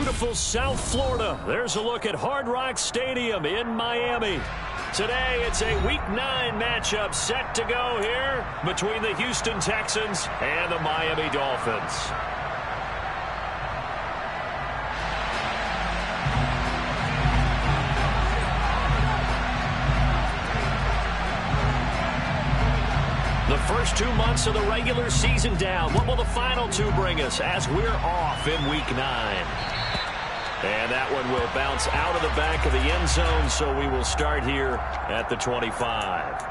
beautiful South Florida. There's a look at Hard Rock Stadium in Miami. Today, it's a Week 9 matchup set to go here between the Houston Texans and the Miami Dolphins. The first 2 months of the regular season down. What will the final 2 bring us as we're off in Week 9? And that one will bounce out of the back of the end zone, so we will start here at the 25.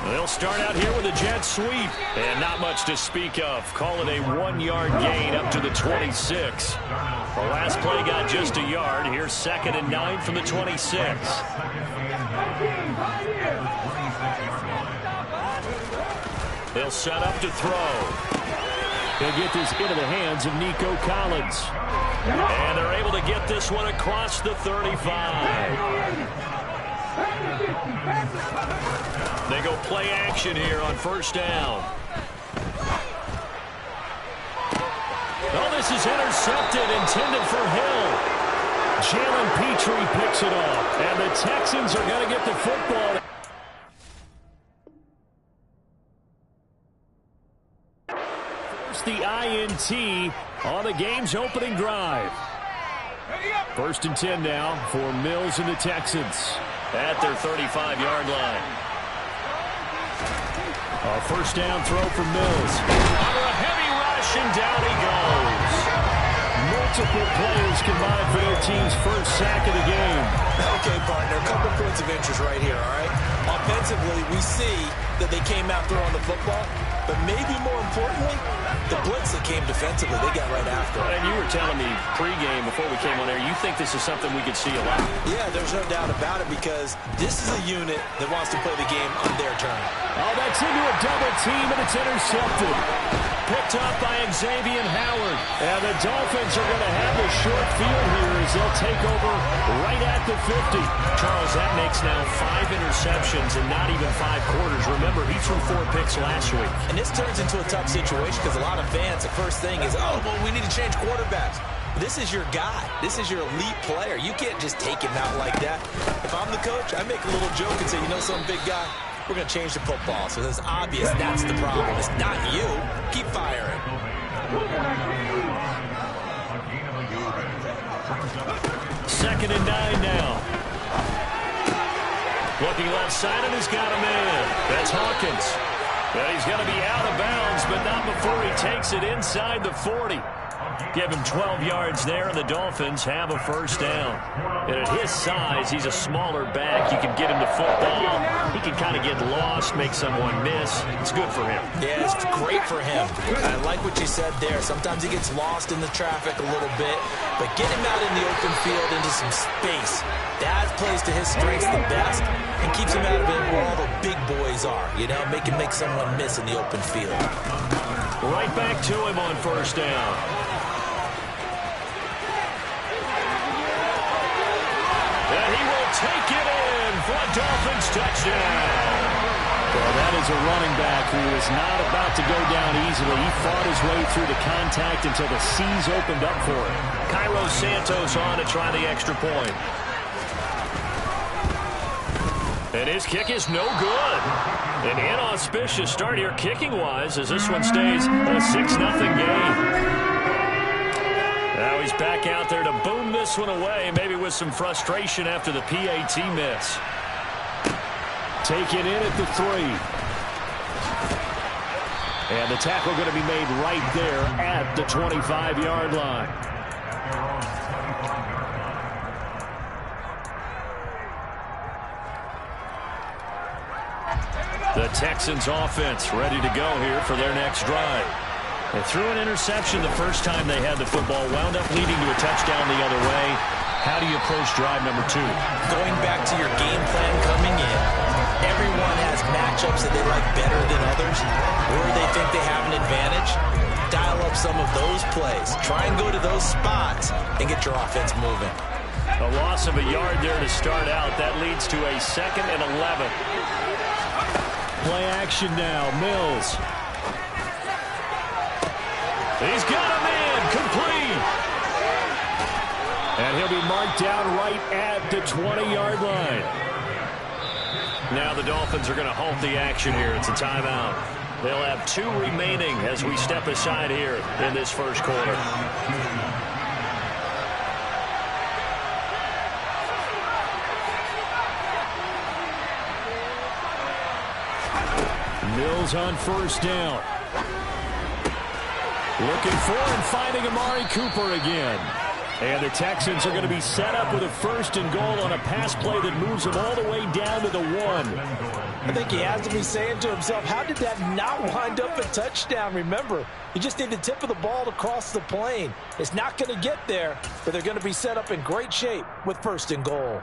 They'll start out here with a jet sweep, and not much to speak of. Call it a 1-yard gain up to the 26. The last play got just a yard. Here's 2nd and 9 from the 26. They'll set up to throw. They'll get this into the hands of Nico Collins. And they're able to get this one across the 35. They go play action here on first down. Oh, this is intercepted, intended for Hill. Jalen Petrie picks it off, and the Texans are going to get the football. First, the INT on the game's opening drive. 1st and 10 now for Mills and the Texans at their 35-yard line. A first down throw for Mills. Under a heavy rush, and down he goes. Multiple players combined for their team's first sack of the game. Okay, partner, a couple points of interest right here, all right? Offensively, we see that they came out throwing the football, but maybe more importantly, the blitz that came defensively, they got right after it. And you were telling me pregame before we came on air, you think this is something we could see a lot. Yeah, there's no doubt about it, because this is a unit that wants to play the game on their turn. Oh, that's into a double team, and it's intercepted. Picked up by Xavier Howard. And the Dolphins are going to have a short field here as they'll take over right at the 50. Charles, that makes now 5 interceptions and not even 5 quarters. Remember, he threw 4 picks last week. And this turns into a tough situation because a lot of fans, the first thing is, oh, well, we need to change quarterbacks. This is your guy. This is your elite player. You can't just take him out like that. If I'm the coach, I make a little joke and say, you know, some big guy, we're going to change the football. So it's obvious that's the problem. It's not you. Keep firing. 2nd and 9 now. Looking left side, and he's got a man. That's Hawkins. Well, he's going to be out of bounds, but not before he takes it inside the 40. Give him 12 yards there, and the Dolphins have a first down. And at his size, he's a smaller back. You can get him the football. He can kind of get lost, make someone miss. It's good for him. Yeah, it's great for him. I like what you said there. Sometimes he gets lost in the traffic a little bit, but get him out in the open field into some space. That plays to his strengths the best and keeps him out of it where all the big boys are. You know, make someone miss in the open field. Right back to him on first down. And he will take it in for a Dolphins touchdown. Well, that is a running back who is not about to go down easily. He fought his way through the contact until the seas opened up for him. Cairo Santos on to try the extra point. And his kick is no good. An inauspicious start here kicking-wise as this one stays a 6-0 game. Now he's back out there to boom this one away, maybe with some frustration after the PAT miss. Taken in at the 3. And the tackle going to be made right there at the 25-yard line. The Texans offense ready to go here for their next drive. They threw an interception the first time they had the football, wound up leading to a touchdown the other way. How do you approach drive number 2? Going back to your game plan coming in, everyone has matchups that they like better than others, where they think they have an advantage. Dial up some of those plays. Try and go to those spots and get your offense moving. A loss of a yard there to start out. That leads to a 2nd and 11. Play action now. Mills. He's got a man complete. And he'll be marked down right at the 20-yard line. Now the Dolphins are going to halt the action here. It's a timeout. They'll have 2 remaining as we step aside here in this first quarter. Mills on first down. Looking for and finding Amari Cooper again. And the Texans are going to be set up with a 1st and goal on a pass play that moves them all the way down to the 1. I think he has to be saying to himself, how did that not wind up a touchdown? Remember, you just need the tip of the ball to cross the plane. It's not going to get there, but they're going to be set up in great shape with 1st and goal.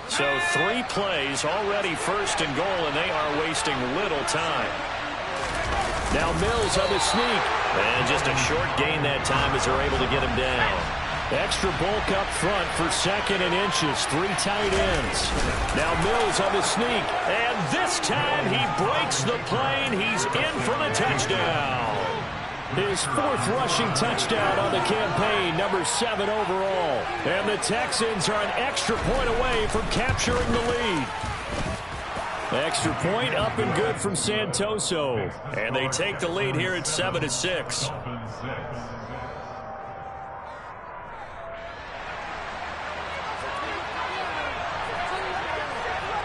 So 3 plays, already 1st and goal, and they are wasting little time. Now Mills on the sneak. And just a short gain that time as they're able to get him down. Extra bulk up front for 2nd and inches. 3 tight ends. Now Mills on the sneak. And this time he breaks the plane. He's in for the touchdown. His 4th rushing touchdown on the campaign, number 7 overall. And the Texans are an extra point away from capturing the lead. Extra point up and good from Santoso. And they take the lead here at 7-6.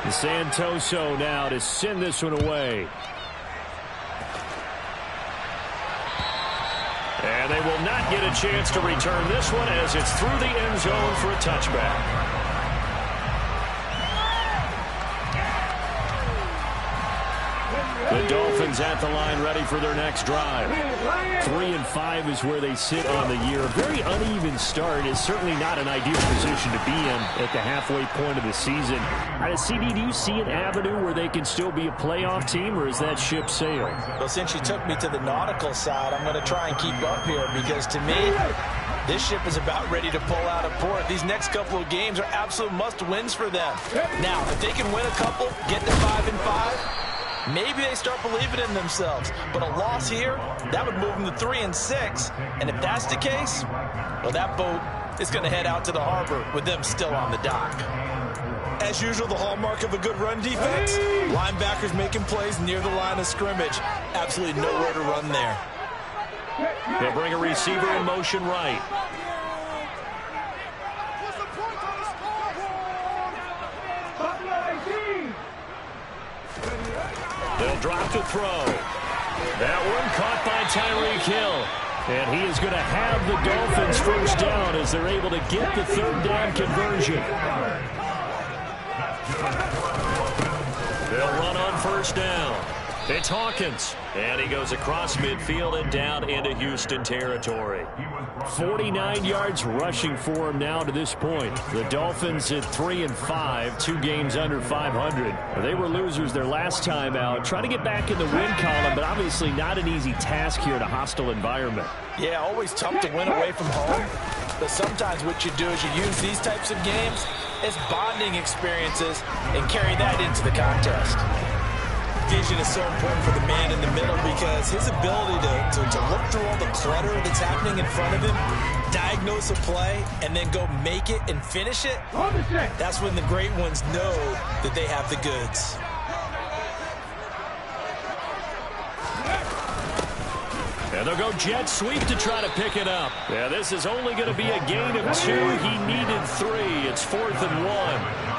Santoso now to send this one away. And they will not get a chance to return this one as it's through the end zone for a touchback. The Dolphins at the line ready for their next drive. 3-5 is where they sit on the year. A very uneven start is certainly not an ideal position to be in at the halfway point of the season. CD, do you see an avenue where they can still be a playoff team, or is that ship sailed? Well, since you took me to the nautical side, I'm going to try and keep up here because to me, this ship is about ready to pull out of port. These next couple of games are absolute must-wins for them. Now, if they can win a couple, get to 5-5, maybe they start believing in themselves. But a loss here, that would move them to 3-6. And if that's the case, well, that boat is going to head out to the harbor with them still on the dock. As usual, the hallmark of a good run defense, linebackers making plays near the line of scrimmage. Absolutely nowhere to run there. They'll bring a receiver in motion right. They'll drop to throw. That one caught by Tyreek Hill. And he is going to have the Dolphins first down as they're able to get the 3rd down conversion. They'll run on first down. It's Hawkins. And he goes across midfield and down into Houston territory. 49 yards rushing for him now to this point. The Dolphins at 3-5, 2 games under 500. They were losers their last time out. Trying to get back in the win column, but obviously not an easy task here in a hostile environment. Yeah, always tough to win away from home. But sometimes what you do is you use these types of games as bonding experiences and carry that into the contest. Vision is so important for the man in the middle because his ability to look through all the clutter that's happening in front of him, diagnose a play, and then go make it and finish it, that's when the great ones know that they have the goods. And they'll go jet sweep to try to pick it up. Yeah, this is only going to be a gain of 2. He needed 3. It's 4th and 1.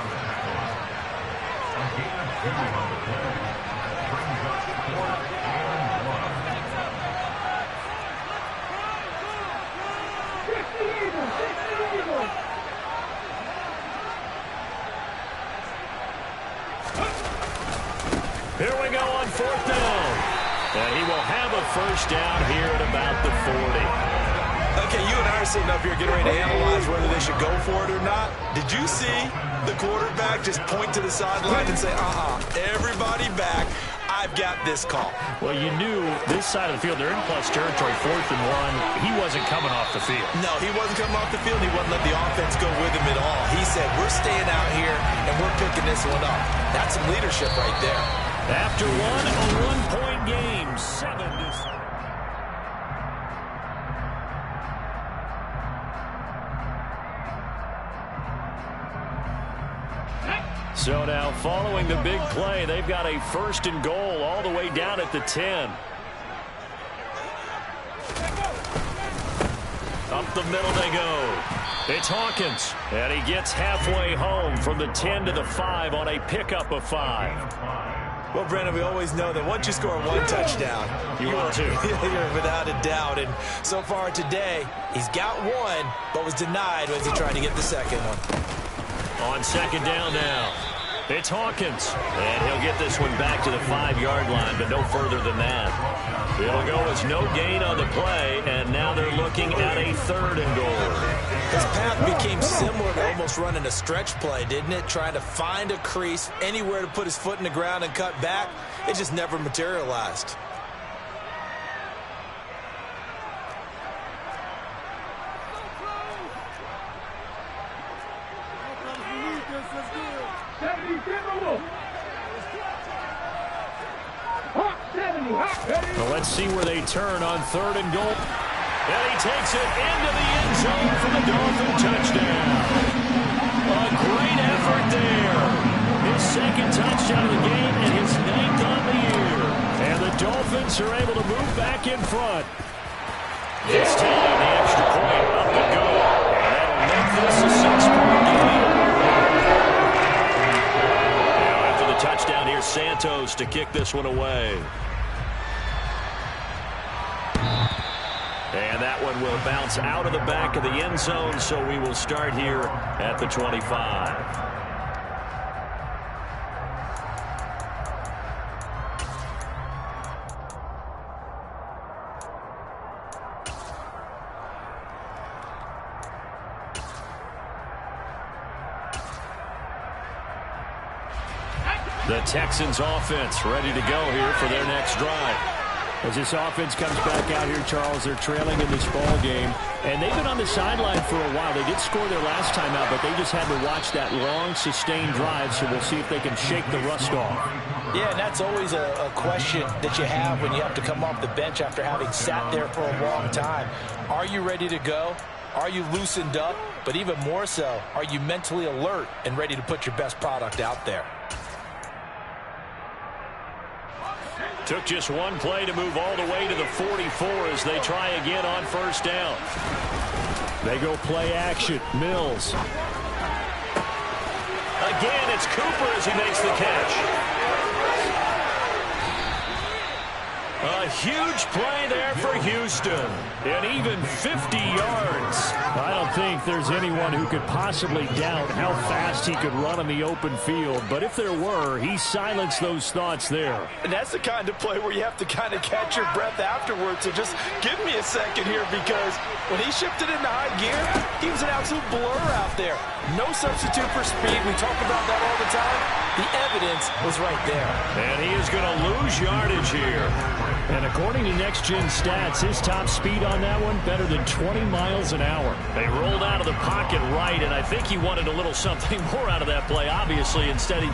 Here we go on 4th down. And he will have a first down here at about the 40. Okay, you and I are sitting up here getting ready to analyze whether they should go for it or not. Did you see the quarterback just point to the sideline and say, everybody back, I've got this call? Well, you knew this side of the field, they're in plus territory, 4th and 1. He wasn't coming off the field. No, he wasn't coming off the field. He wouldn't let the offense go with him at all. He said, we're staying out here, and we're picking this one up. That's some leadership right there. After a 1-point game, 7-7. So now, following the big play, they've got a 1st and goal all the way down at the 10. Up the middle they go. It's Hawkins, and he gets halfway home from the 10 to the 5 on a pickup of 5. Well, Brandon, we always know that once you score one touchdown, you're without a doubt. And so far today, he's got one, but was denied as he tried to get the second one. On 2nd down now, it's Hawkins, and he'll get this one back to the 5-yard line, but no further than that. It'll go as no gain on the play, and now they're looking at a 3rd and goal. His path became similar to almost running a stretch play, didn't it? Trying to find a crease, anywhere to put his foot in the ground and cut back. It just never materialized. Well, let's see where they turn on 3rd and goal. And he takes it into the end zone for the Dolphin touchdown. A great effort there. His 2nd touchdown of the game and his 9th on the year. And the Dolphins are able to move back in front. This time, the extra point up to go. And that'll make this a 6-point game. Now, after the touchdown, here's Santos to kick this one away. And that one will bounce out of the back of the end zone, so we will start here at the 25. The Texans offense ready to go here for their next drive. As this offense comes back out here, Charles, they're trailing in this ball game, and they've been on the sideline for a while. They did score their last time out, but they just had to watch that long, sustained drive, so we'll see if they can shake the rust off. Yeah, and that's always a question that you have when you have to come off the bench after having sat there for a long time. Are you ready to go? Are you loosened up? But even more so, are you mentally alert and ready to put your best product out there? Took just one play to move all the way to the 44 as they try again on 1st down. They go play action. Mills. Again, it's Cooper as he makes the catch. A huge play there for Houston. And even 50 yards. I don't think there's anyone who could possibly doubt how fast he could run on the open field. But if there were, he silenced those thoughts there. And that's the kind of play where you have to kind of catch your breath afterwards. So just give me a second here, because when he shifted into high gear, he was an absolute blur out there. No substitute for speed. We talk about that all the time. The evidence was right there. And he is going to lose yardage here. And according to Next Gen Stats, his top speed on that one, better than 20 miles an hour. They rolled out of the pocket right, and I think he wanted a little something more out of that play, obviously. Instead, he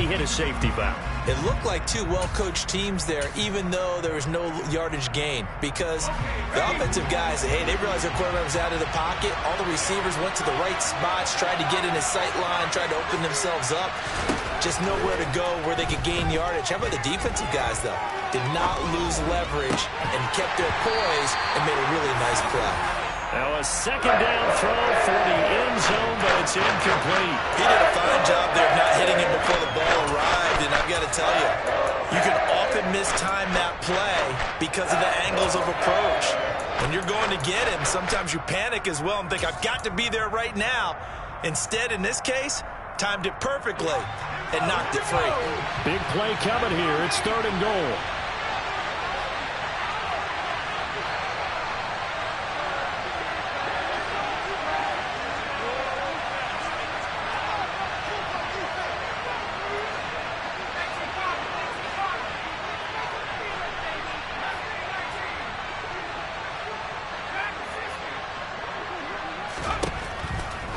hit a safety foul. It looked like two well-coached teams there, even though there was no yardage gain, because the offensive guys, hey, they realized their quarterback was out of the pocket. All the receivers went to the right spots, tried to get in his sight line, tried to open themselves up. Just nowhere to go where they could gain yardage. How about the defensive guys, though? Did not lose leverage and kept their poise and made a really nice play. Now a 2nd down throw for the end zone, but it's incomplete. He did a fine job there of not hitting him before the ball arrived, and I've got to tell you, you can often mistime that play because of the angles of approach. When you're going to get him, sometimes you panic as well and think, I've got to be there right now. Instead, in this case, timed it perfectly. and knocked it free. Big play coming here. It's 3rd and goal.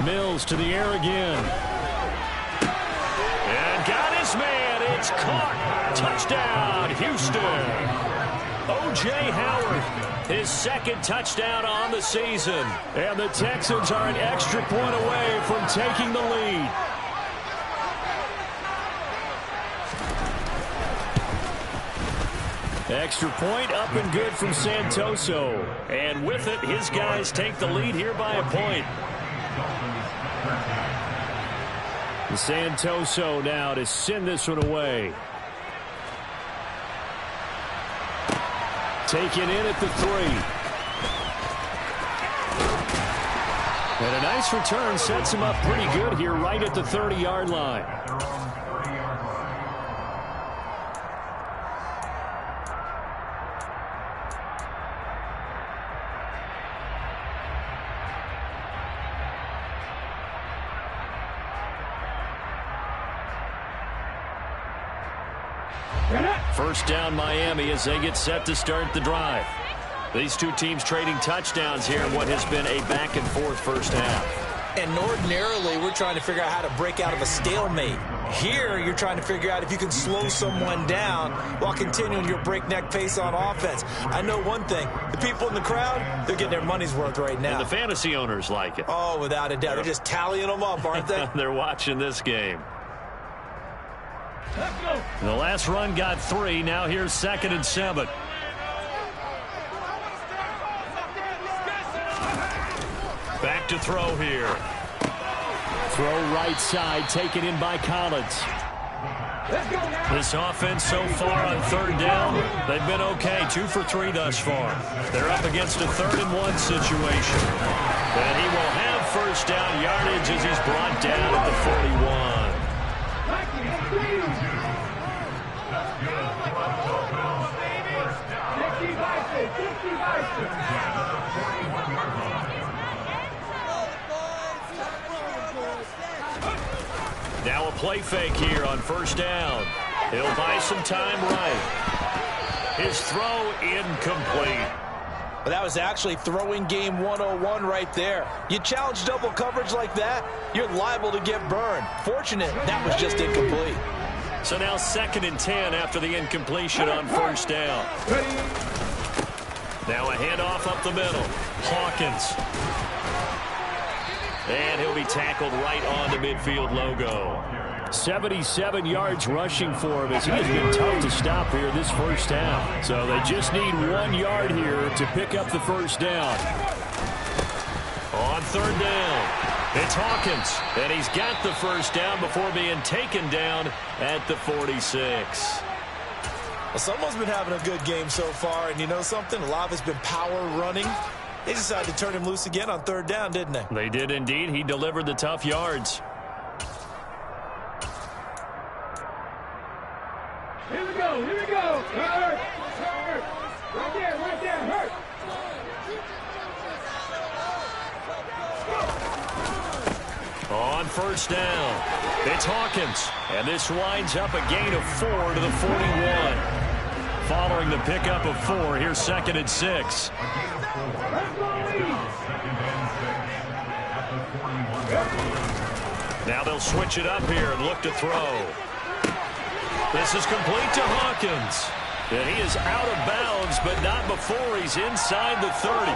Mills to the air again. And got his man. It's caught. Touchdown, Houston. O.J. Howard, his 2nd touchdown on the season. And the Texans are an extra point away from taking the lead. Extra point up and good from Santoso. And with it, his guys take the lead here by a point. Santoso now to send this one away. Taken in at the 3. And a nice return sets him up pretty good here right at the 30-yard line. First down Miami as they get set to start the drive. These two teams trading touchdowns here in what has been a back-and-forth first half. And ordinarily, we're trying to figure out how to break out of a stalemate. Here, you're trying to figure out if you can slow someone down while continuing your breakneck pace on offense. I know one thing. The people in the crowd, they're getting their money's worth right now. And the fantasy owners like it. Oh, without a doubt. They're just tallying them up, aren't they? They're watching this game. The last run got 3. Now here's 2nd and 7. Back to throw here. Throw right side, taken in by Collins. This offense so far on 3rd down, they've been okay. 2 for 3 thus far. They're up against a 3rd and 1 situation. And he will have first down yardage as he's brought down at the 41. Now a play fake here on first down. He'll buy some time right. His throw incomplete. But that was actually throwing game 101 right there. You challenge double coverage like that, you're liable to get burned. Fortunate that was just incomplete. So now 2nd and 10 after the incompletion on first down. Now a handoff up the middle. Hawkins. And he'll be tackled right on the midfield logo. 77 yards rushing for him as he has been tough to stop here this first half. So they just need 1 yard here to pick up the first down. On 3rd down, it's Hawkins. And he's got the first down before being taken down at the 46. Well, someone's been having a good game so far, and you know something? A lot of it's been power running. They decided to turn him loose again on 3rd down, didn't they? They did indeed. He delivered the tough yards. Here we go, here we go. Hurt, hurt. Right there, hurt. On first down, it's Hawkins. And this winds up a gain of 4 to the 41. Following the pickup of 4, here's 2nd and 6. Now they'll switch it up here and look to throw. This is complete to Hawkins. And he is out of bounds, but not before he's inside the 30.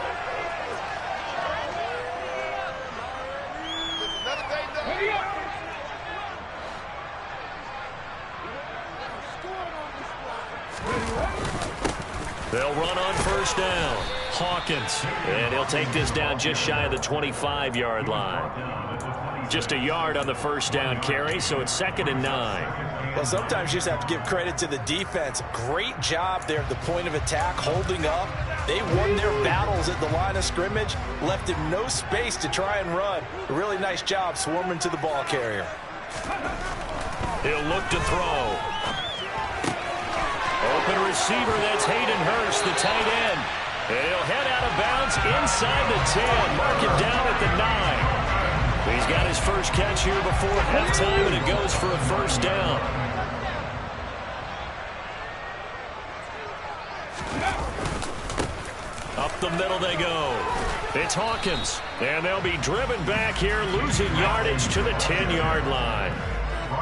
They'll run on first down. Hawkins. And he'll take this down just shy of the 25-yard line. Just a yard on the first down carry, so it's 2nd and 9. Well, sometimes you just have to give credit to the defense. Great job there at the point of attack, holding up. They won their battles at the line of scrimmage, left him no space to try and run. A really nice job swarming to the ball carrier. He'll look to throw. Open receiver, that's Hayden Hurst, the tight end. He'll head out of bounds inside the 10. Mark him down at the 9. He's got his first catch here before halftime, and it goes for a first down. Up the middle they go. It's Hawkins, and they'll be driven back here, losing yardage to the 10-yard line.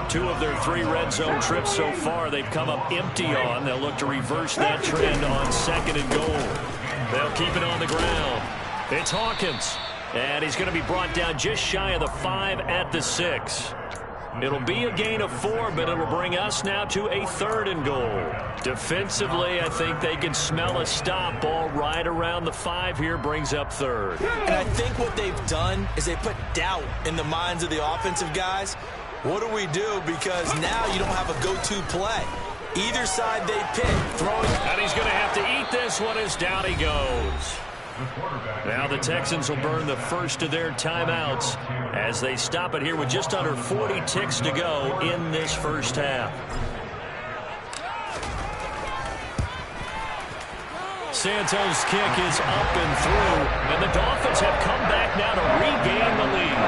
2 of their 3 red zone trips so far they've come up empty on. They'll look to reverse that trend on 2nd and goal. They'll keep it on the ground. It's Hawkins, and he's going to be brought down just shy of the 5 at the 6. It'll be a gain of 4, but it'll bring us now to a 3rd and goal. Defensively, I think they can smell a stop. Ball right around the 5 here, brings up 3rd. And I think what they've done is they put doubt in the minds of the offensive guys. What do we do? Because now you don't have a go-to play. Either side they pick, throwing. And he's going to have to eat this one as down he goes. Now the Texans will burn the first of their timeouts as they stop it here with just under 40 ticks to go in this first half. Santos' kick is up and through, and the Dolphins have come back now to regain the lead.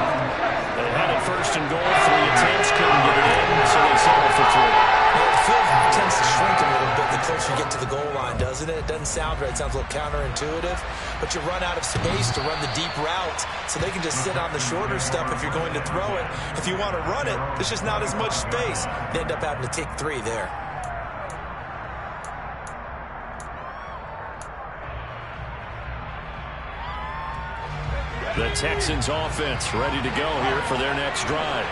They had it 1st and goal, 3 attempts, couldn't get it in, so they settled for 3. The field tends to shrink a little bit the closer you get to the goal line, doesn't it? It doesn't sound right. It sounds a little counterintuitive, but you run out of space to run the deep routes, so they can just sit on the shorter stuff if you're going to throw it. If you want to run it, there's just not as much space. They end up having to take 3 there. The Texans offense ready to go here for their next drive.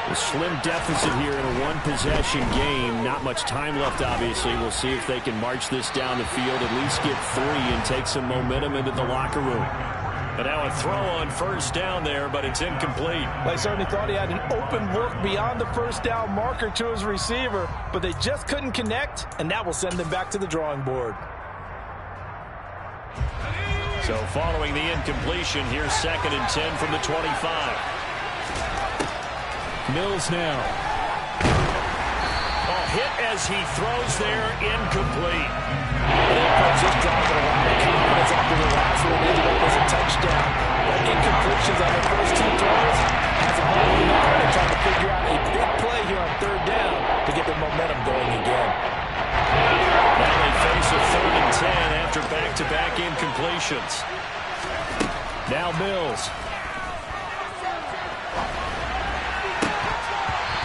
A slim deficit here in a one-possession game. Not much time left, obviously. We'll see if they can march this down the field, at least get 3 and take some momentum into the locker room. And now a throw on 1st down there, but it's incomplete. They certainly thought he had an open look beyond the 1st down marker to his receiver, but they just couldn't connect, and that will send them back to the drawing board. So following the incompletion, here's 2nd and 10 from the 25. Mills now. Oh, hit as he throws there, incomplete. Just driving a lot of confidence after the last one ended up as a touchdown. But incompletions on their first 2 throws has a ball in there, and they're trying to figure out a big play here on 3rd down to get their momentum going again. Now they face a 3rd and 10 after back-to-back incompletions. Now Mills.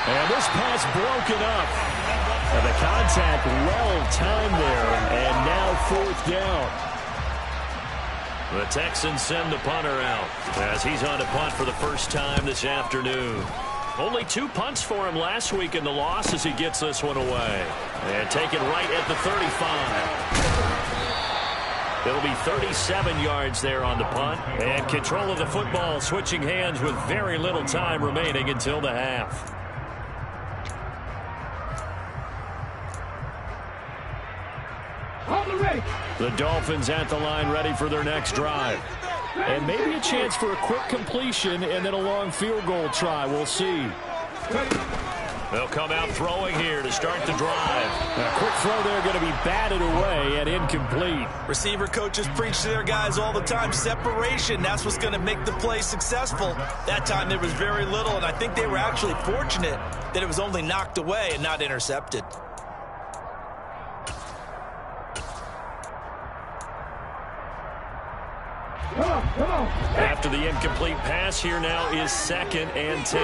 And this pass broken up. And the contact well-timed there, and now 4th down. The Texans send the punter out as he's on to punt for the first time this afternoon. Only 2 punts for him last week in the loss as he gets this one away. And taken right at the 35. It'll be 37 yards there on the punt. And control of the football switching hands with very little time remaining until the half. The Dolphins at the line ready for their next drive. And maybe a chance for a quick completion and then a long field goal try. We'll see. They'll come out throwing here to start the drive. A quick throw there going to be batted away and incomplete. Receiver coaches preach to their guys all the time. Separation, that's what's going to make the play successful. That time there was very little, and I think they were actually fortunate that it was only knocked away and not intercepted. After the incomplete pass, here now is 2nd and 10.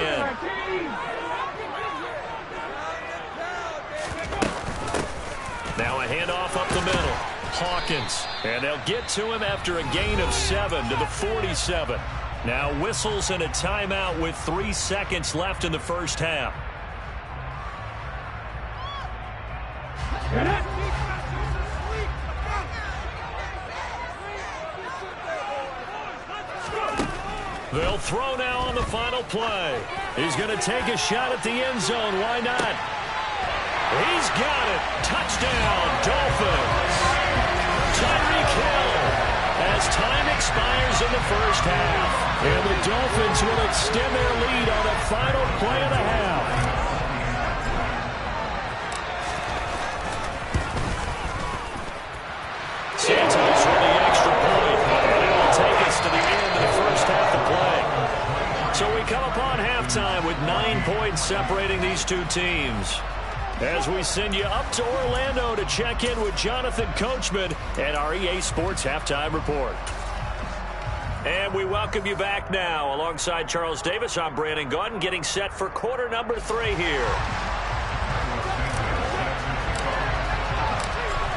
Now a handoff up the middle. Hawkins. And they'll get to him after a gain of 7 to the 47. Now whistles and a timeout with 3 seconds left in the first half. They'll throw now on the final play. He's going to take a shot at the end zone. Why not? He's got it. Touchdown, Dolphins. Tyreek Hill as time expires in the first half. And the Dolphins will extend their lead on the final play of the half. points separating these two teams. As we send you up to Orlando to check in with Jonathan Coachman and our EA Sports Halftime Report. And we welcome you back now. Alongside Charles Davis, I'm Brandon Gaudin, getting set for quarter number 3 here.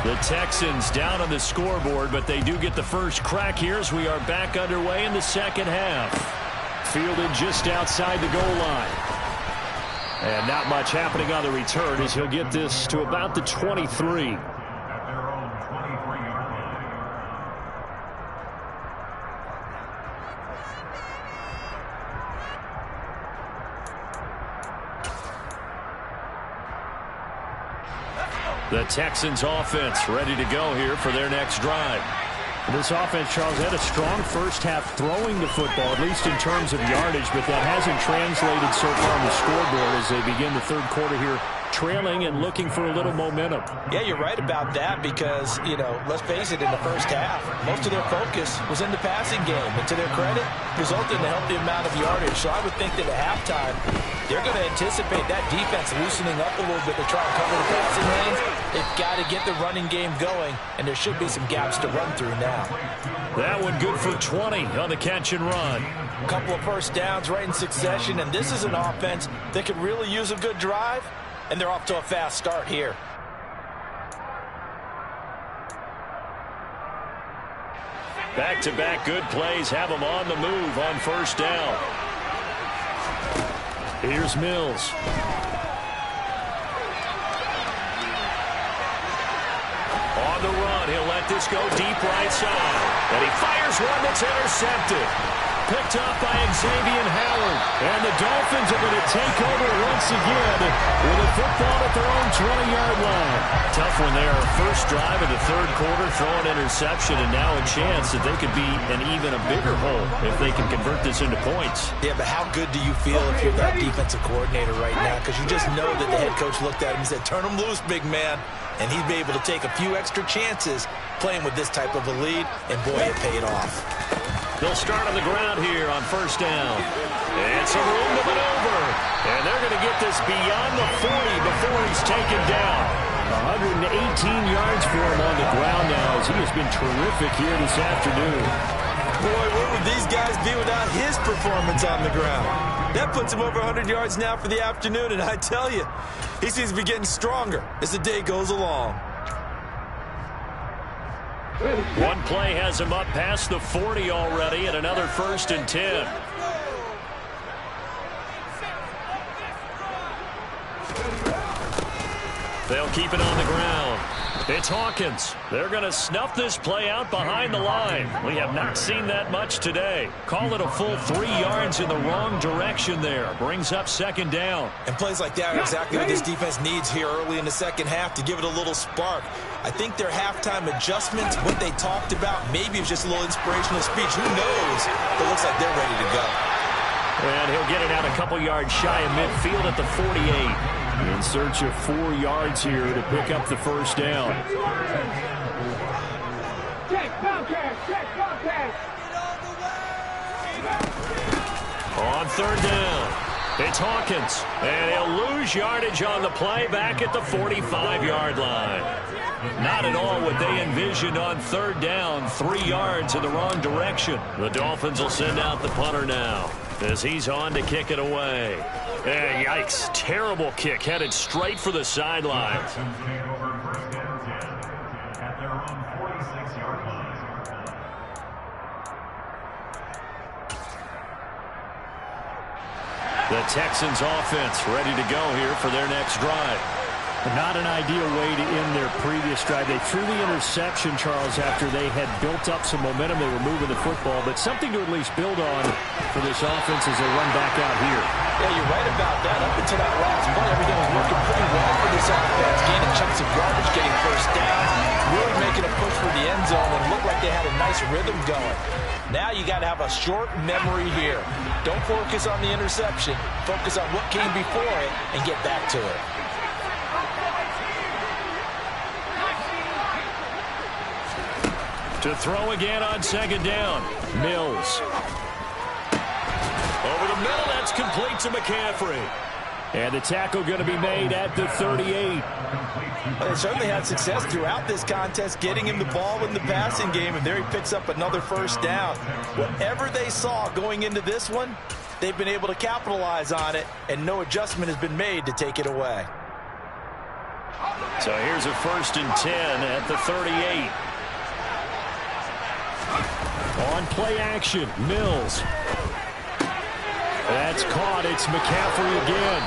The Texans down on the scoreboard, but they do get the first crack here as we are back underway in the second half. Fielded just outside the goal line. And not much happening on the return as he'll get this to about the 23. The Texans offense ready to go here for their next drive. This offense, Charles, had a strong first half throwing the football, at least in terms of yardage, but that hasn't translated so far on the scoreboard as they begin the third quarter here, trailing and looking for a little momentum. Yeah, you're right about that because, let's face it, in the first half, most of their focus was in the passing game. And to their credit, resulted in a healthy amount of yardage. So I would think that at halftime, they're going to anticipate that defense loosening up a little bit to try and cover the passing lanes. They've got to get the running game going, and there should be some gaps to run through now. That one good for 20 on the catch and run. A couple of first downs right in succession, and this is an offense that could really use a good drive, and they're off to a fast start here. Back-to-back good plays have them on the move on first down. Here's Mills. On the run, he'll let this go deep right side. And he fires one that's intercepted. Picked up by Xavier Howard. And the Dolphins are going to take over once again with a football at their own 20-yard line. Tough one there. First drive of the third quarter, throw an interception, and now a chance that they could be an even a bigger hole if they can convert this into points. Yeah, but how good do you feel if you're that defensive coordinator right now? Because you just know that the head coach looked at him and said, turn him loose, big man. And he'd be able to take a few extra chances playing with this type of a lead, and boy, it paid off. They'll start on the ground here on first down. And some room to maneuver. And they're going to get this beyond the 40 before he's taken down. 118 yards for him on the ground now as he has been terrific here this afternoon. Boy, where would these guys be without his performance on the ground? That puts him over 100 yards now for the afternoon, and I tell you, he seems to be getting stronger as the day goes along. One play has him up past the 40 already, and another 1st and 10. They'll keep it on the ground. It's Hawkins. They're going to snuff this play out behind the line. We have not seen that much today. Call it a full 3 yards in the wrong direction there. Brings up second down. And plays like that are exactly what this defense needs here early in the second half to give it a little spark. I think their halftime adjustments, what they talked about, maybe it was just a little inspirational speech. Who knows? But it looks like they're ready to go. And he'll get it out a couple yards shy of midfield at the 48. In search of 4 yards here to pick up the first down. On third down, it's Hawkins. And he'll lose yardage on the play back at the 45-yard line. Not at all what they envisioned on third down. 3 yards in the wrong direction. The Dolphins will send out the punter now as he's on to kick it away. Yikes. Terrible kick. Headed straight for the sidelines. The Texans offense ready to go here for their next drive. Not an ideal way to end their previous drive. They threw the interception, Charles, after they had built up some momentum. They were moving the football, but something to at least build on for this offense as they run back out here. Yeah, you're right about that. Up until that last play, everything was working pretty well for this offense. Gaining chunks of garbage, getting first downs, really making a push for the end zone, and looked like they had a nice rhythm going. Now you got to have a short memory here. Don't focus on the interception. Focus on what came before it and get back to it. To throw again on second down. Mills. Over the middle, that's complete to McCaffrey. And the tackle going to be made at the 38. They certainly had success throughout this contest, getting him the ball in the passing game, and there he picks up another first down. Whatever they saw going into this one, they've been able to capitalize on it, and no adjustment has been made to take it away. So here's a 1st and 10 at the 38. On play action, Mills. That's caught. It's McCaffrey again.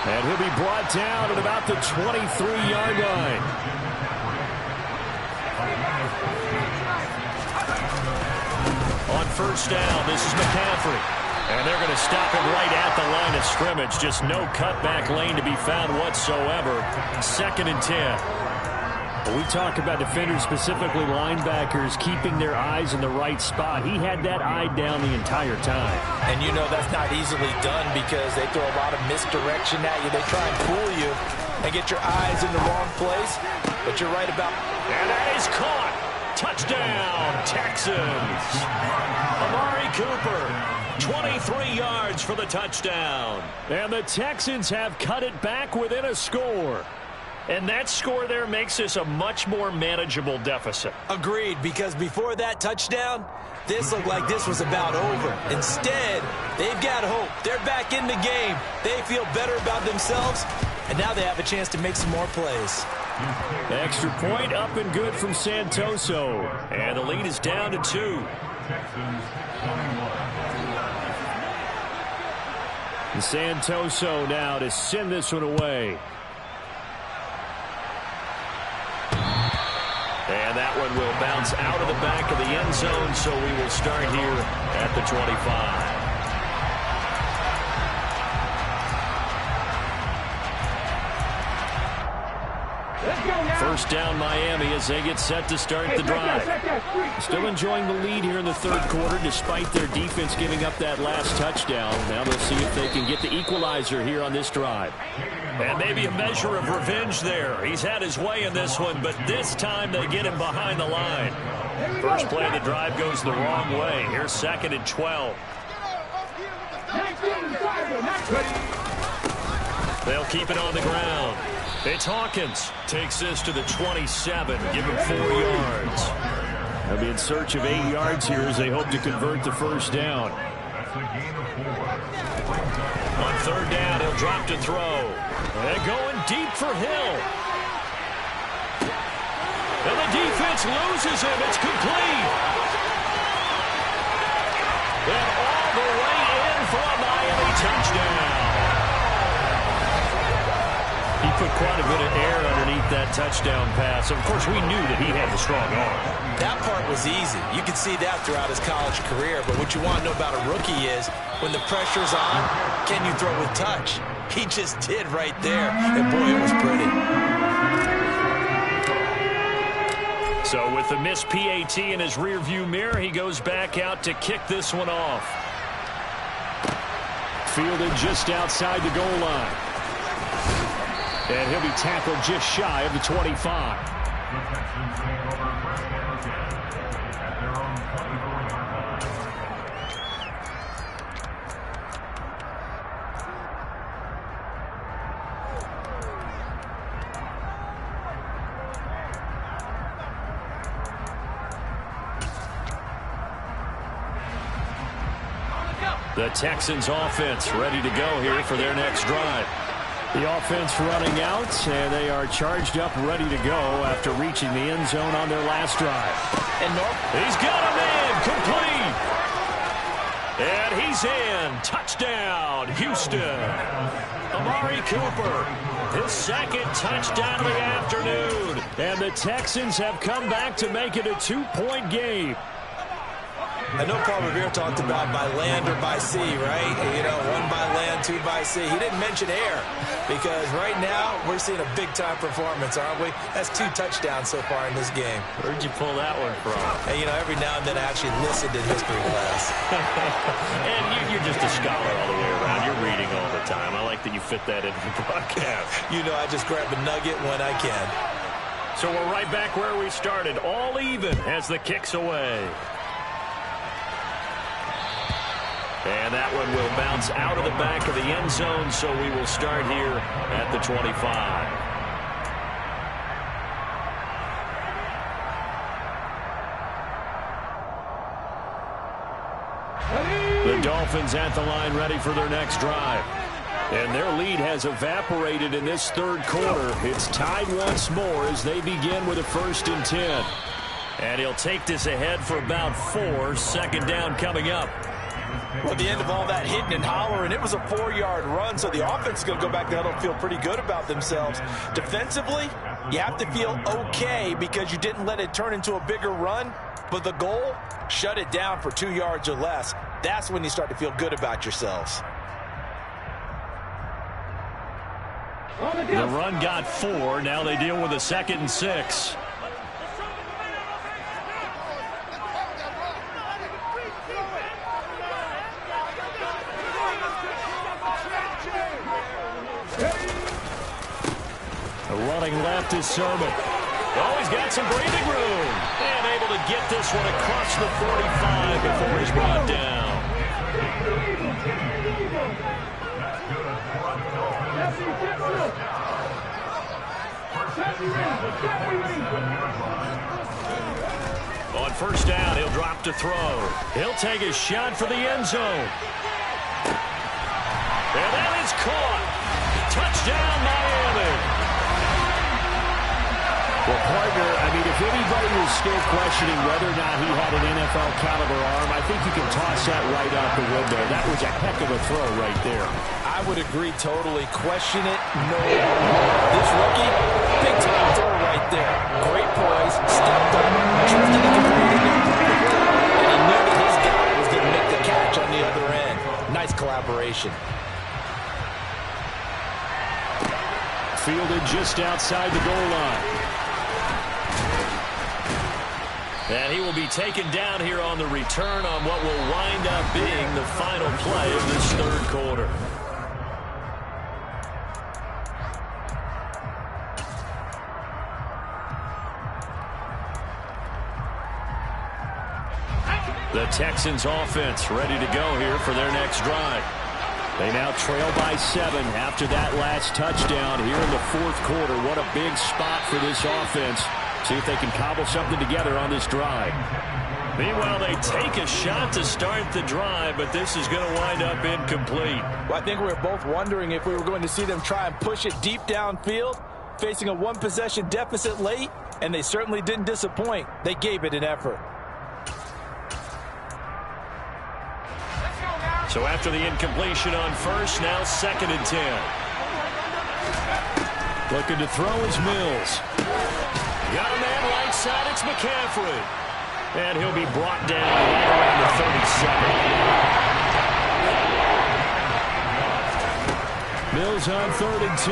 And he'll be brought down at about the 23-yard line. On 1st down, this is McCaffrey. And they're going to stop him right at the line of scrimmage. Just no cutback lane to be found whatsoever. 2nd and 10. We talk about defenders, specifically linebackers, keeping their eyes in the right spot. He had that eye down the entire time. And you know that's not easily done because they throw a lot of misdirection at you. They try and fool you and get your eyes in the wrong place. But you're right about... And that is caught. Touchdown, Texans. Amari Cooper, 23 yards for the touchdown. And the Texans have cut it back within a score. And that score there makes this a much more manageable deficit. Agreed, because before that touchdown, this looked like this was about over. Instead, they've got hope. They're back in the game. They feel better about themselves, and now they have a chance to make some more plays. Extra point up and good from Santoso. And the lead is down to 2. And Santoso now to send this one away. And that one will bounce out of the back of the end zone, so we will start here at the 25. First down Miami as they get set to start the drive. Still enjoying the lead here in the 3rd quarter despite their defense giving up that last touchdown. Now they'll see if they can get the equalizer here on this drive. And maybe a measure of revenge there. He's had his way in this one, but this time they get him behind the line. First play of the drive goes the wrong way. Here's 2nd and 12. They'll keep it on the ground. It's Hawkins. Takes this to the 27. Give him 4 yards. They'll be in search of 8 yards here as they hope to convert the first down. On 3rd down, he'll drop to throw. They're going deep for Hill. And the defense loses him. It's complete. And all the way in for a Miami touchdown. He put quite a bit of air underneath that touchdown pass. Of course, we knew that he had the strong arm. That part was easy. You could see that throughout his college career. But what you want to know about a rookie is when the pressure's on, can you throw with touch? He just did right there. And, boy, it was pretty. So with the missed PAT in his rearview mirror, he goes back out to kick this one off. Fielded just outside the goal line. And he'll be tackled just shy of the 25. The Texans offense ready to go here for their next drive. The offense running out, and they are charged up, ready to go after reaching the end zone on their last drive. And he's got him in, complete. And he's in. Touchdown, Houston. Amari Cooper, his 2nd touchdown of the afternoon. And the Texans have come back to make it a 2-point game. I know Paul Revere talked about by land or by sea, right? You know, 1 by land, 2 by sea. He didn't mention air because right now we're seeing a big-time performance, aren't we? That's 2 touchdowns so far in this game. Where'd you pull that one from? And, you know, every now and then I actually listened in history class. And you're just a scholar all the way around. You're reading all the time. I like that you fit that into the broadcast. You know, I just grab a nugget when I can. So we're right back where we started, all even as the kick's away. And that one will bounce out of the back of the end zone, so we will start here at the 25. The Dolphins at the line ready for their next drive. And their lead has evaporated in this third quarter. It's tied once more as they begin with a 1st and 10. And he'll take this ahead for about 4. Second down coming up. Well, at the end of all that hitting and hollering, it was a 4-yard run, so the offense is going to go back there and feel pretty good about themselves. Defensively, you have to feel okay because you didn't let it turn into a bigger run, but the goal, shut it down for 2 yards or less. That's when you start to feel good about yourselves. The run got 4. Now they deal with a 2nd and 6. Running left is Sermon. Oh, he's got some breathing room. And able to get this one across the 45 before he's brought down. On first down, he'll drop to throw. He'll take a shot for the end zone. And that is caught. Touchdown, Miami. Well, partner, I mean, if anybody was still questioning whether or not he had an NFL caliber arm, I think you can toss that right out the window. That was a heck of a throw right there. I would agree totally. Question it, no. This rookie, big-time throw right there. Great poise, stepped up, trusted he could read it in perfectly, and he knew that his guy was going to make the catch on the other end. Nice collaboration. Fielded just outside the goal line. And he will be taken down here on the return on what will wind up being the final play of this third quarter. The Texans offense ready to go here for their next drive. They now trail by 7 after that last touchdown here in the fourth quarter. What a big spot for this offense. See if they can cobble something together on this drive. Meanwhile, they take a shot to start the drive, but this is going to wind up incomplete. Well, I think we were both wondering if we were going to see them try and push it deep downfield, facing a one-possession deficit late, and they certainly didn't disappoint. They gave it an effort. So after the incompletion on first, now 2nd and 10. Looking to throw is Mills. Got a man right side, it's McCaffrey. And he'll be brought down right around the 37. Mills on 3rd and 2.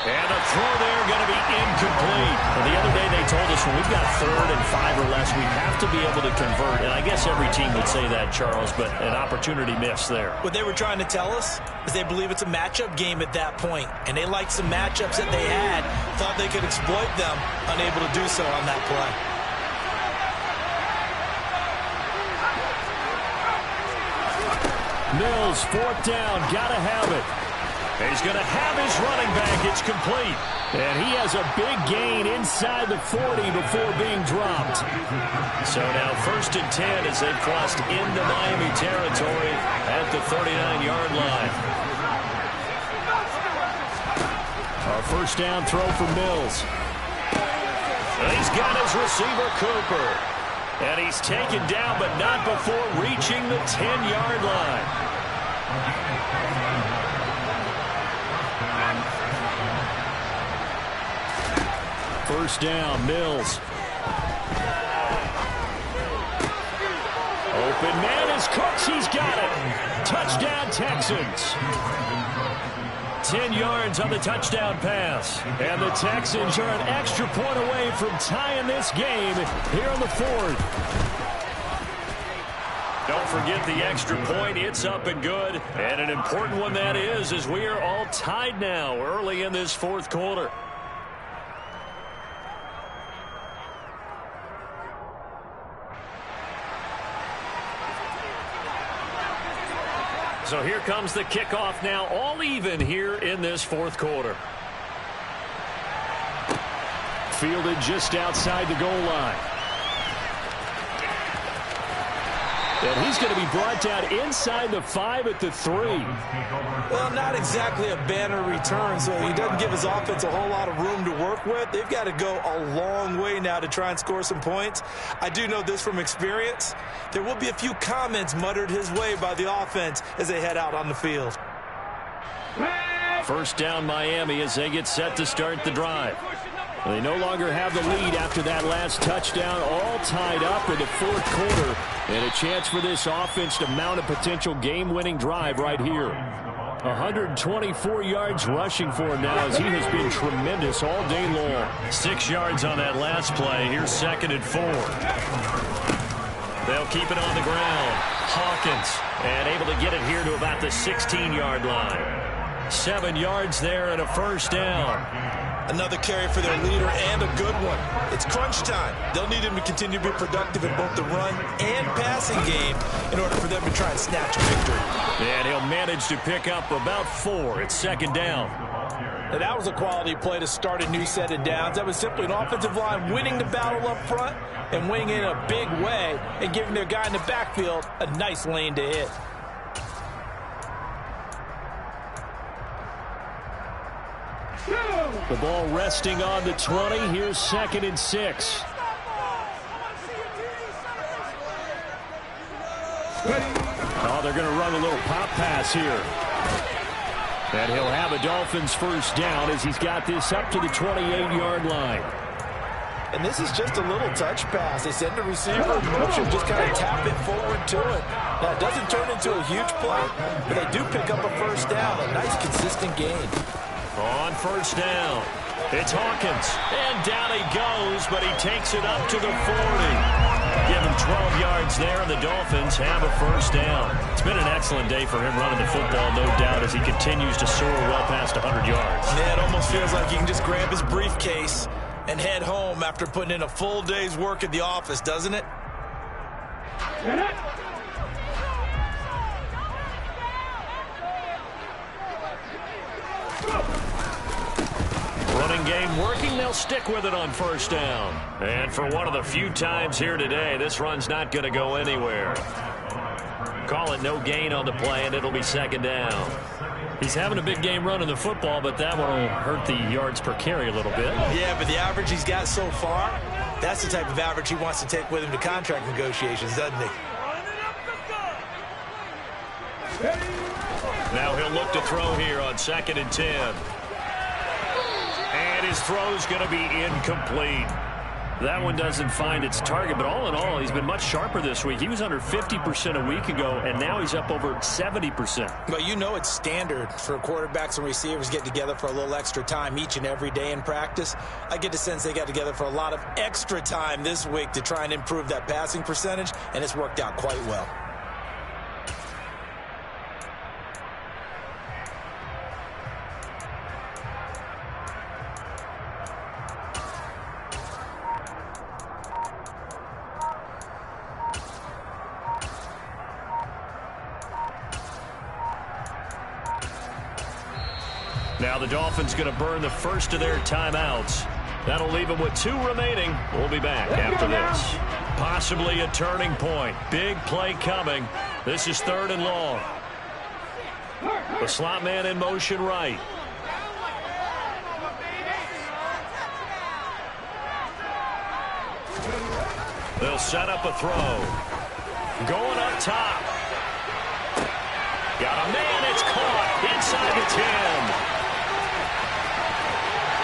And a throw there going to be incomplete. Well, the other day they told us when we've got 3rd and 5 or less, we have to be able to convert. And I guess every team would say that, Charles, but an opportunity missed there. What they were trying to tell us is they believe it's a matchup game at that point. And they liked some matchups that they had, thought they could exploit them, unable to do so on that play. Mills, 4th down, gotta have it. He's going to have his running back. It's complete. And he has a big gain inside the 40 before being dropped. So now 1st and 10 as they've crossed into Miami territory at the 39-yard line. Our first down throw for Mills. He's got his receiver, Cooper. And he's taken down, but not before reaching the 10-yard line. First down, Mills. Open man is Cooks. He's got it. Touchdown, Texans. 10 yards on the touchdown pass. And the Texans are an extra point away from tying this game here in the fourth. Don't forget the extra point. It's up and good. And an important one that is, as we are all tied now early in this fourth quarter. So here comes the kickoff now, all even here in this fourth quarter. Fielded just outside the goal line. And he's going to be brought down inside the 5 at the 3. Well, not exactly a banner return, so he doesn't give his offense a whole lot of room to work with. They've got to go a long way now to try and score some points. I do know this from experience. There will be a few comments muttered his way by the offense as they head out on the field. First down Miami as they get set to start the drive. They no longer have the lead after that last touchdown, all tied up in the fourth quarter. And a chance for this offense to mount a potential game-winning drive right here. 124 yards rushing for him now as he has been tremendous all day long. 6 yards on that last play. Here's 2nd and 4. They'll keep it on the ground. Hawkins, and able to get it here to about the 16-yard line. 7 yards there and a first down. Another carry for their leader and a good one. It's crunch time. They'll need him to continue to be productive in both the run and passing game in order for them to try and snatch a victory. And he'll manage to pick up about 4. It's 2nd down. And that was a quality play to start a new set of downs. That was simply an offensive line winning the battle up front and winning it in a big way and giving their guy in the backfield a nice lane to hit. The ball resting on the 20. Here's 2nd and 6. Oh, they're going to run a little pop pass here. And he'll have a Dolphins first down as he's got this up to the 28-yard line. And this is just a little touch pass. They send the receiver in motion, just kind of tap it forward to it. Now, it doesn't turn into a huge play, but they do pick up a first down. A nice, consistent gain. On first down, it's Hawkins, and down he goes, but he takes it up to the 40. Give him 12 yards there, and the Dolphins have a first down. It's been an excellent day for him running the football, no doubt, as he continues to soar well past 100 yards. Yeah, it almost feels like he can just grab his briefcase and head home after putting in a full day's work at the office, doesn't it? Running game working, they'll stick with it on first down. And for one of the few times here today, this run's not going to go anywhere. Call it no gain on the play, and it'll be 2nd down. He's having a big game running the football, but that one will hurt the yards per carry a little bit. Yeah, but the average he's got so far, that's the type of average he wants to take with him to contract negotiations, doesn't he? Now he'll look to throw here on 2nd and 10. And his throw's going to be incomplete. That one doesn't find its target, but all in all, he's been much sharper this week. He was under 50% a week ago, and now he's up over 70%. But you know it's standard for quarterbacks and receivers getting together for a little extra time each and every day in practice. I get the sense they got together for a lot of extra time this week to try and improve that passing percentage, and it's worked out quite well. Now the Dolphins going to burn the first of their timeouts. That'll leave them with 2 remaining. We'll be back after this. Possibly a turning point. Big play coming. This is 3rd and long. The slot man in motion right. They'll set up a throw. Going up top. Got a man. It's caught inside the 10.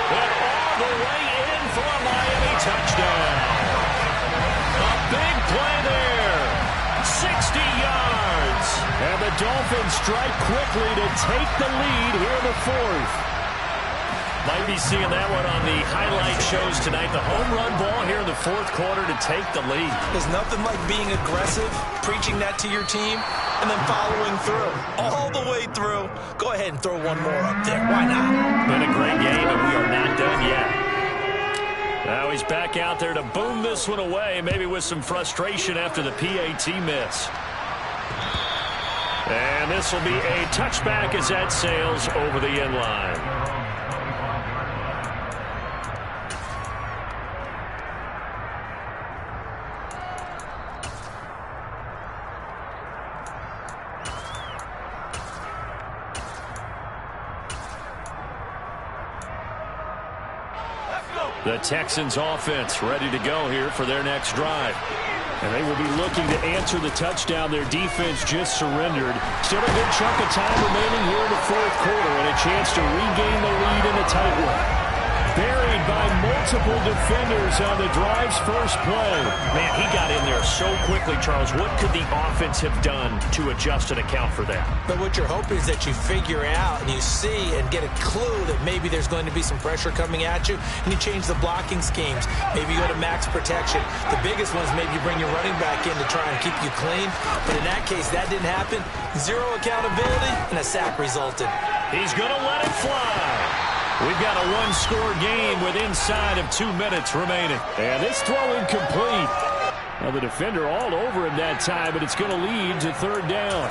And all the way in for a Miami touchdown. A big play there. 60 yards. And the Dolphins strike quickly to take the lead here in the 4th. Might be seeing that one on the highlight shows tonight. The home run ball here in the 4th quarter to take the lead. There's nothing like being aggressive, preaching that to your team, and then following through. All the way through. Go ahead and throw one more up there. Why not? Been a great game, and we are not done yet. Now he's back out there to boom this one away, maybe with some frustration after the PAT miss. And this will be a touchback as that sails over the end line. The Texans offense ready to go here for their next drive. And they will be looking to answer the touchdown their defense just surrendered. Still a good chunk of time remaining here in the fourth quarter and a chance to regain the lead in a tight one. Buried by multiple defenders on the drive's first play. Man, he got in there so quickly, Charles. What could the offense have done to adjust and account for that? But what you're hoping is that you figure out and you see and get a clue that maybe there's going to be some pressure coming at you, and you change the blocking schemes. Maybe you go to max protection. The biggest one is maybe you bring your running back in to try and keep you clean. But in that case, that didn't happen. Zero accountability, and a sack resulted. He's going to let it fly. We've got a one-score game with inside of 2 minutes remaining. And this throw incomplete. Now the defender all over him that time, but it's going to lead to third down.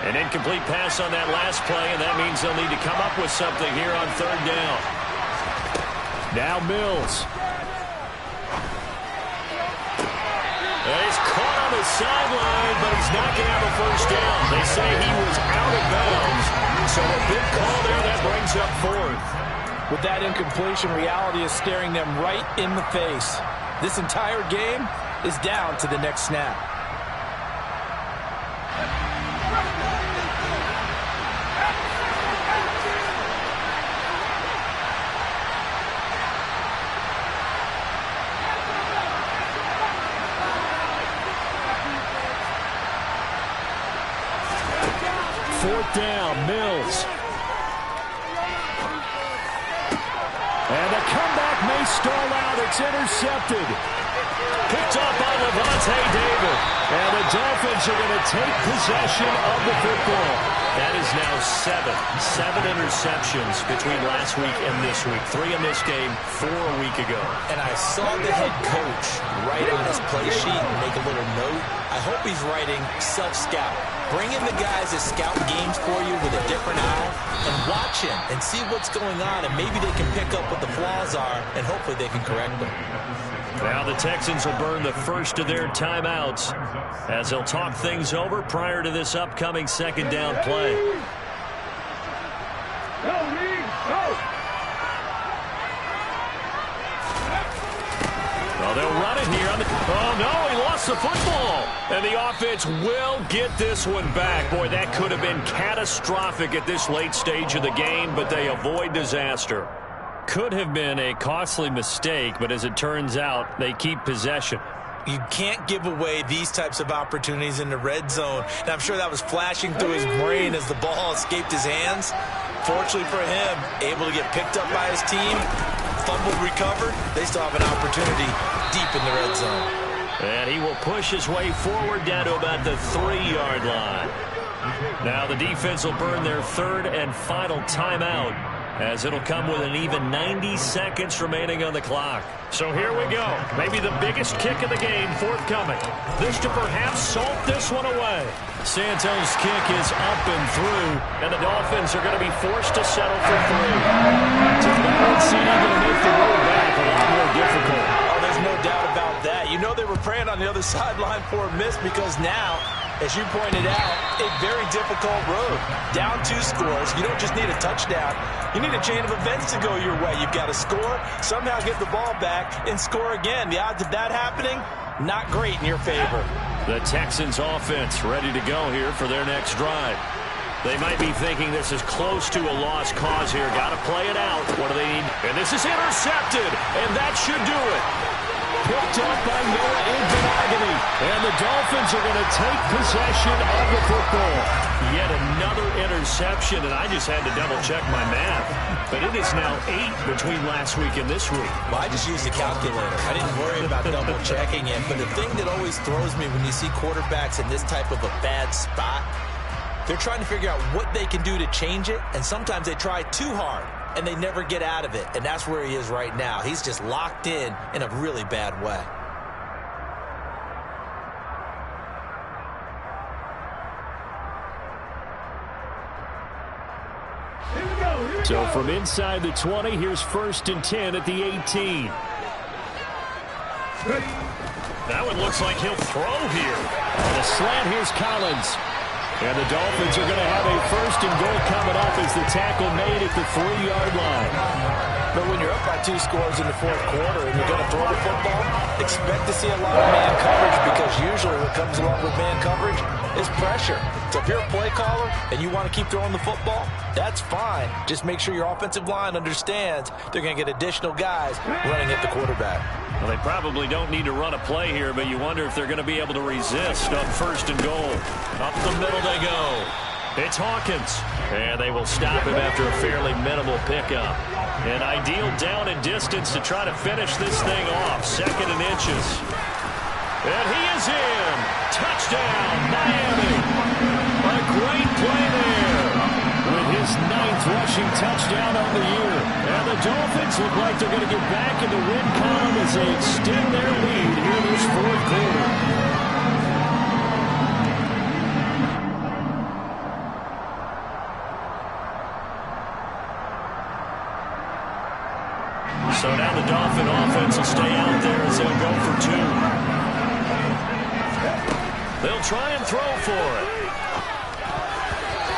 An incomplete pass on that last play, and that means they'll need to come up with something here on third down. Now Mills. He's caught on the sideline, but he's not going to have a first down. They say he was out of bounds, so a big call there that brings up fourth. With that incompletion, reality is staring them right in the face. This entire game is down to the next snap. Fourth down, Mills. And the comeback may stall out. It's intercepted. Picked up by Levante David. And the Dolphins are going to take possession of the football. That is now seven interceptions between last week and this week. 3 in this game, 4 a week ago. And I saw the head coach write on his play sheet and make a little note. I hope he's writing self-scout. Bring in the guys that scout games for you with a different eye and watch him and see what's going on, and maybe they can pick up what the flaws are, and hopefully they can correct them. Now the Texans will burn the first of their timeouts as they'll talk things over prior to this upcoming second down play. Go, Reed, go! Well, they'll run it here. Oh, no, he lost the football. And the offense will get this one back. Boy, that could have been catastrophic at this late stage of the game, but they avoid disaster. Could have been a costly mistake, but as it turns out, they keep possession. You can't give away these types of opportunities in the red zone. And I'm sure that was flashing through his brain as the ball escaped his hands. Fortunately for him, able to get picked up by his team, fumbled, recovered. They still have an opportunity deep in the red zone. And he will push his way forward down to about the 3-yard line. Now the defense will burn their third and final timeout, as it'll come with an even 90 seconds remaining on the clock. So here we go. Maybe the biggest kick of the game forthcoming. This to perhaps salt this one away. Santos' kick is up and through, and the Dolphins are going to be forced to settle for 3. It's going to make the road back a lot more difficult. Oh, there's no doubt about that. You know they were praying on the other sideline for a miss, because now, as you pointed out, a very difficult road. Down 2 scores. You don't just need a touchdown. You need a chain of events to go your way. You've got to score, somehow get the ball back, and score again. The odds of that happening, not great in your favor. The Texans offense ready to go here for their next drive. They might be thinking this is close to a lost cause here. Got to play it out. What do they need? And this is intercepted, and that should do it. Picked up by Noah Infinagany. And the Dolphins are going to take possession of the football. Yet another interception, and I just had to double-check my math. But it is now 8 between last week and this week. Well, I just used a calculator. I didn't worry about double-checking it. But the thing that always throws me when you see quarterbacks in this type of a bad spot, they're trying to figure out what they can do to change it, and sometimes they try too hard, and they never get out of it. And that's where he is right now. He's just locked in a really bad way. So from inside the 20, here's 1st and 10 at the 18. That one looks like he'll throw here. And a slant, here's Collins. And the Dolphins are going to have a 1st and goal coming up as the tackle made at the 3-yard line. But when you're up by 2 scores in the 4th quarter and you're going to throw the football, expect to see a lot of man coverage, because usually what comes along with man coverage is pressure. So if you're a play caller and you want to keep throwing the football, that's fine. Just make sure your offensive line understands they're going to get additional guys running at the quarterback. Well, they probably don't need to run a play here, but you wonder if they're going to be able to resist on 1st and goal. Up the middle they go. It's Hawkins. And they will stop him after a fairly minimal pickup. An ideal down and distance to try to finish this thing off. 2nd and inches. And he is in. Touchdown, Miami. A great play there. With his 9th rushing touchdown on the year. And the Dolphins look like they're going to get back in the win column as they extend their lead here in this 4th quarter. So now the Dolphin offense will stay out there as they'll go for 2. They'll try and throw for it.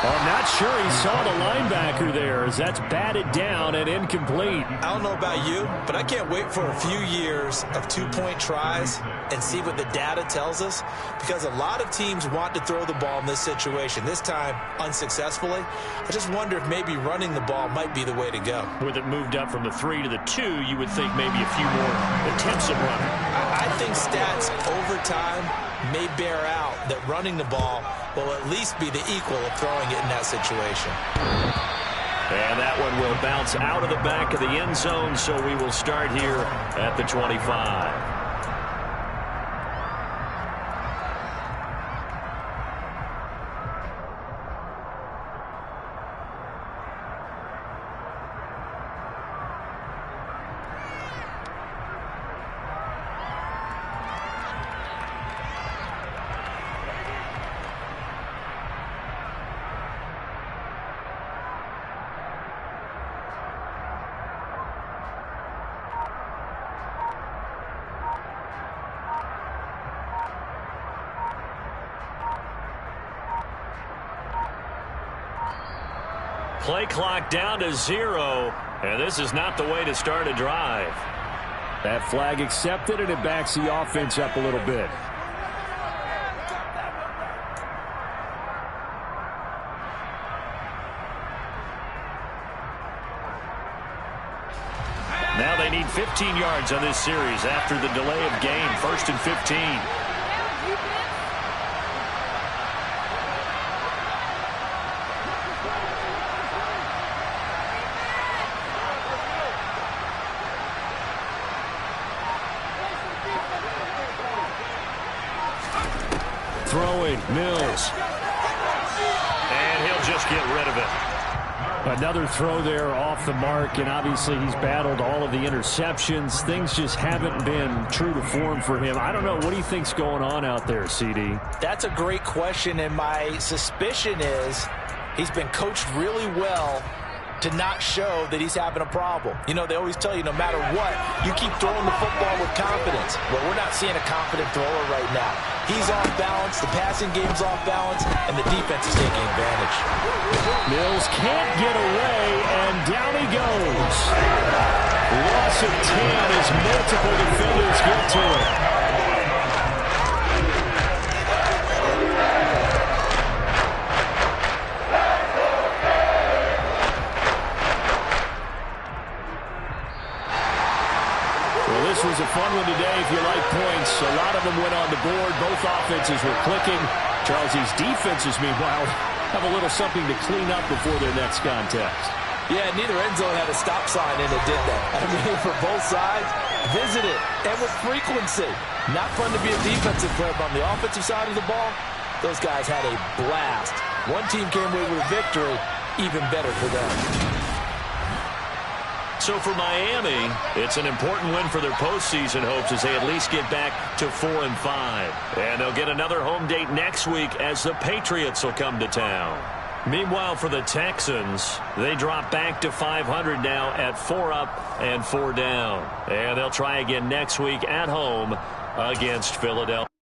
I'm not sure he saw the linebacker there as that's batted down and incomplete. I don't know about you, but I can't wait for a few years of 2-point tries and see what the data tells us, because a lot of teams want to throw the ball in this situation, this time unsuccessfully. I just wonder if maybe running the ball might be the way to go. With it moved up from the 3 to the 2, you would think maybe a few more attempts at running. I think stats over time may bear out that running the ball will at least be the equal of throwing it in that situation. And that one will bounce out of the back of the end zone, so we will start here at the 25. Play clock down to 0, and this is not the way to start a drive. That flag accepted, and it backs the offense up a little bit. Now they need 15 yards on this series after the delay of game. 1st and 15. Throwing, Mills. And he'll just get rid of it. Another throw there off the mark, and obviously he's battled all of the interceptions. Things just haven't been true to form for him. I don't know. What do you think's going on out there, CD? That's a great question, and my suspicion is he's been coached really well to not show that he's having a problem. You know, they always tell you no matter what, you keep throwing the football with confidence. Well, we're not seeing a confident thrower right now. He's off balance, the passing game's off balance, and the defense is taking advantage. Mills can't get away, and down he goes. Loss of 10 as multiple defenders get to it. Was a fun one today if you like points. A lot of them went on the board. board. Both offenses were clicking. Charles, these defenses, meanwhile, have a little something to clean up before their next contest. Yeah, neither end zone had a stop sign, and it did that. I mean, for both sides, visit it, and with frequency. Not fun to be a defensive player, but on the offensive side of the ball, those guys had a blast. One team came away with a victory, even better for them. So for Miami, it's an important win for their postseason hopes as they at least get back to 4-5. And they'll get another home date next week as the Patriots will come to town. Meanwhile, for the Texans, they drop back to 500 now at 4 up and 4 down. And they'll try again next week at home against Philadelphia.